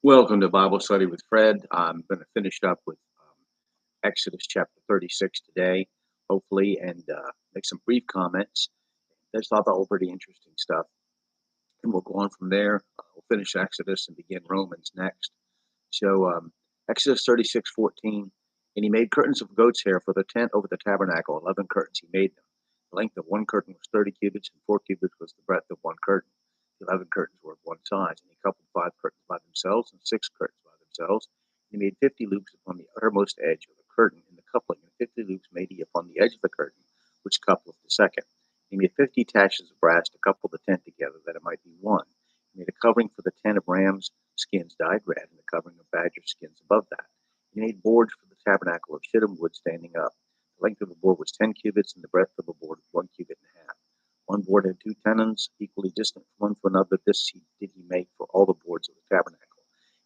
Welcome to Bible Study with Fred. I'm going to finish up with Exodus chapter 36 today, hopefully, and make some brief comments. That's all pretty interesting stuff. And we'll go on from there. We'll finish Exodus and begin Romans next. So, Exodus 36:14, and he made curtains of goat's hair for the tent over the tabernacle. 11 curtains he made them. The length of one curtain was 30 cubits, and 4 cubits was the breadth of one curtain. 11 curtains were of one size, and he coupled 5 curtains by themselves and 6 curtains by themselves. He made 50 loops upon the uttermost edge of the curtain in the coupling, and 50 loops made he upon the edge of the curtain, which coupleth the second. He made 50 attachments of brass to couple the tent together, that it might be one. He made a covering for the tent of rams' skins dyed red, and a covering of badger skins above that. He made boards for the tabernacle of shittim wood standing up. The length of the board was 10 cubits, and the breadth of the board was 1 cubit and a half. One board had 2 tenons, equally distant from one to another. This did he make for all the boards of the tabernacle.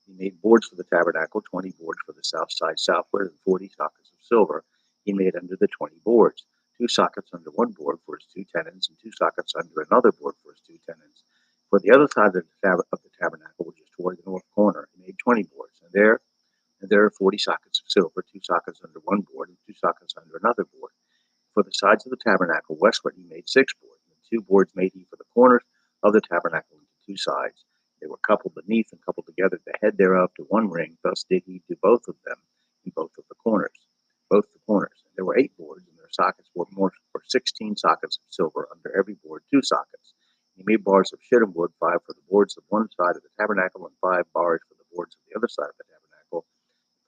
He made boards for the tabernacle, 20 boards for the south side southward, and 40 sockets of silver he made under the 20 boards. 2 sockets under one board for his 2 tenons, and 2 sockets under another board for his 2 tenons. For the other side of the tabernacle, which is toward the north corner, he made 20 boards, and there are 40 sockets of silver, 2 sockets under one board, and 2 sockets under another board. For the sides of the tabernacle westward he made 6 boards, and 2 boards made he for the corners of the tabernacle into 2 sides. They were coupled beneath and coupled together the head thereof to one ring. Thus did he do both of them in both of the corners. There were 8 boards, and their sockets were 16 sockets of silver, under every board 2 sockets. He made bars of shittim wood, 5 for the boards of one side of the tabernacle, and 5 bars for the boards of the other side of the tabernacle,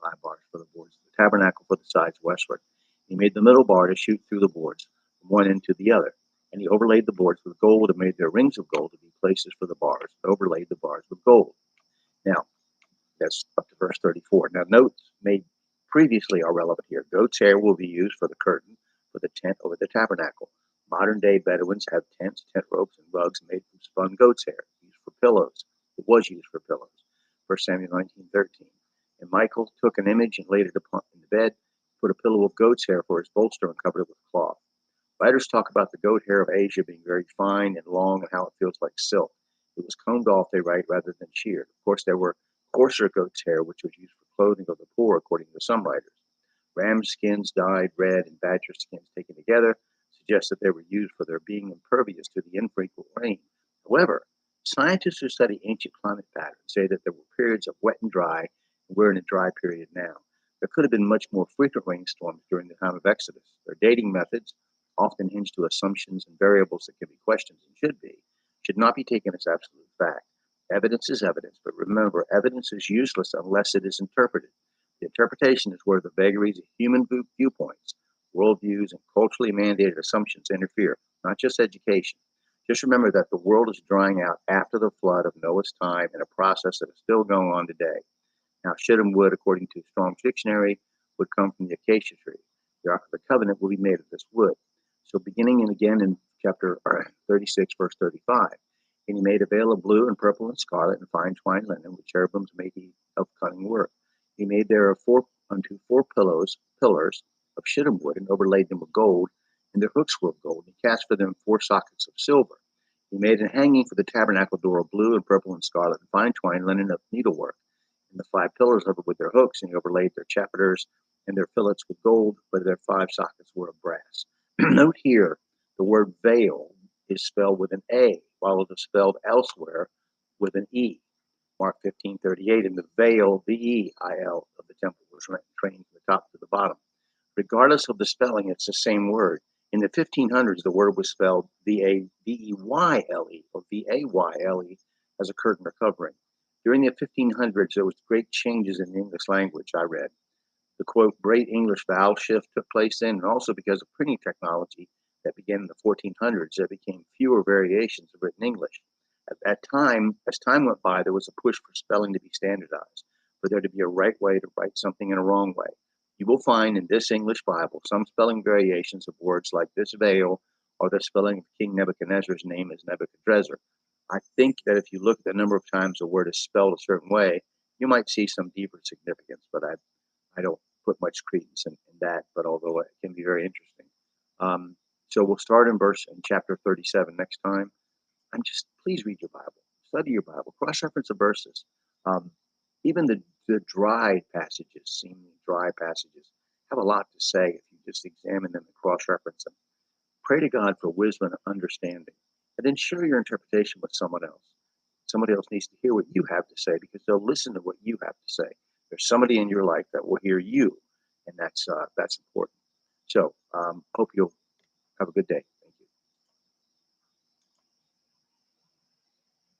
and 5 bars for the boards of the tabernacle for the sides westward. He made the middle bar to shoot through the boards from one end to the other, and he overlaid the boards with gold and made their rings of gold to be places for the bars, and overlaid the bars with gold. Now, that's up to verse 34. Now, notes made previously are relevant here. Goat's hair will be used for the curtain for the tent over the tabernacle. Modern-day Bedouins have tents, tent ropes, and rugs made from spun goat's hair, used for pillows. It was used for pillows. 1 Samuel 19:13. And Michael took an image and laid it upon in the bed, put a pillow of goat's hair for his bolster, and covered it with cloth. Writers talk about the goat hair of Asia being very fine and long, and how it feels like silk. It was combed off, they write, rather than sheared. Of course, there were coarser goat's hair, which was used for clothing of the poor, according to some writers. Ram skins dyed red and badger skins taken together suggest that they were used for their being impervious to the infrequent rain. However, scientists who study ancient climate patterns say that there were periods of wet and dry, and we're in a dry period now. There could have been much more frequent rainstorms during the time of Exodus. Their dating methods, often hinge to assumptions and variables that can be questioned and should not be taken as absolute fact. Evidence is evidence, but remember, evidence is useless unless it is interpreted. The interpretation is where the vagaries of human viewpoints, worldviews, and culturally mandated assumptions interfere, not just education. Just remember that the world is drying out after the flood of Noah's time in a process that is still going on today. Now, shittim wood, according to Strong's Dictionary, would come from the acacia tree. The Ark of the Covenant will be made of this wood. So beginning and again in chapter 36, verse 35, and he made a veil of blue and purple and scarlet and fine twined linen, with cherubims made he of cunning work. He made there unto 4 pillars of shittim wood, and overlaid them with gold, and their hooks were of gold, and cast for them 4 sockets of silver. He made a hanging for the tabernacle door of blue and purple and scarlet and fine twined linen of needlework, and the 5 pillars of it with their hooks, and he overlaid their chapiters and their fillets with gold, but their 5 sockets were of brass. Note here, the word veil is spelled with an A, while it is spelled elsewhere with an E. Mark 15:38, and the veil, V-E-I-L, of the temple was trained from the top to the bottom. Regardless of the spelling, it's the same word. In the 1500s, the word was spelled V-A-V-E-Y-L-E, or V-A-Y-L-E, as a curtain or covering. During the 1500s, there was great changes in the English language, I read. The, quote, great English vowel shift took place then, and also because of printing technology that began in the 1400s, there became fewer variations of written English. At that time, as time went by, there was a push for spelling to be standardized, for there to be a right way to write something and a wrong way. You will find in this English Bible some spelling variations of words like this veil, or the spelling of King Nebuchadnezzar's name as Nebuchadrezzar. I think that if you look at the number of times a word is spelled a certain way, you might see some deeper significance, but I don't put much credence in that, but although it can be very interesting. So we'll start in chapter 37 next time. Please read your Bible, study your Bible, cross-reference the verses. Even the dry passages, seemingly dry passages, have a lot to say if you just examine them and cross-reference them. Pray to God for wisdom and understanding, and then share your interpretation with someone else. Somebody else needs to hear what you have to say because they'll listen to what you have to say. There's somebody in your life that will hear you, and that's important. So, hope you'll have a good day.